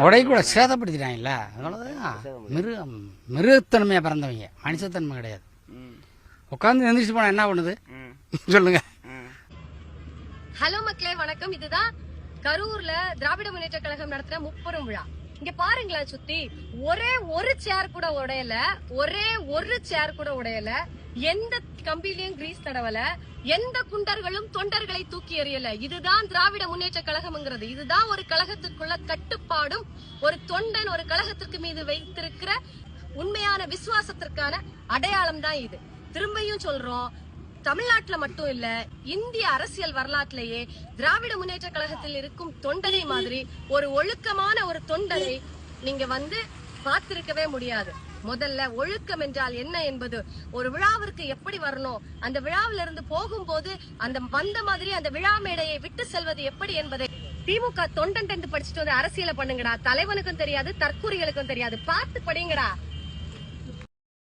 உடைய கூட சேதப்படுத்திட்டாங்கல்ல, அதனாலதான் மிருகத்தன்மையா பிறந்தவங்க, மனுஷத்தன்மை கிடையாது. உட்காந்து எந்திரிச்சு போனா என்ன பண்ணுது சொல்லுங்க. ஹலோ மக்களே, வணக்கம். இதுதான் கரூர்ல திராவிட முன்னேற்ற கழகம் நடத்துற முப்பெரும் விழா. இங்க பாருங்களேன், சுத்தி ஒரே ஒரு சேர் கூட உடையல, எந்த கம்பிலையும் கிரீஸ் தடவல, எந்த குண்டர்களும் தொண்டர்களை தூக்கி எறியல. இதுதான் திராவிட முன்னேற்ற கழகம்ங்கிறது. இதுதான் ஒரு கழகத்துக்குள்ள கட்டுப்பாடும் ஒரு தொண்டன் ஒரு கழகத்திற்கு மீது வைத்திருக்கிற உண்மையான விசுவாசத்திற்கான அடையாளம் தான் இது. திரும்பியும் சொல்றோம், தமிழ்நாட்டுல மட்டும் இல்ல, இந்திய அரசியல் வரலாற்றிலேயே திராவிட முன்னேற்ற கழகத்தில் இருக்கும் தொண்டனை மாதிரி ஒரு ஒழுக்கமான ஒரு தொண்டனை நீங்க பார்த்திருக்கவே முடியாது. முதல்ல ஒழுக்கம் என்றால் என்ன என்பது, ஒரு விழாவிற்கு எப்படி வரணும், அந்த விழாவில இருந்து போகும்போது அந்த வந்த மாதிரி அந்த விழா மேடையை விட்டு செல்வது எப்படி என்பதை திமுக தொண்டன் படிச்சுட்டு வந்து அரசியலை பண்ணுங்கடா. தலைவனுக்கும் தெரியாது, தற்கூரிகளுக்கும் தெரியாது. பார்த்து படிங்கடா.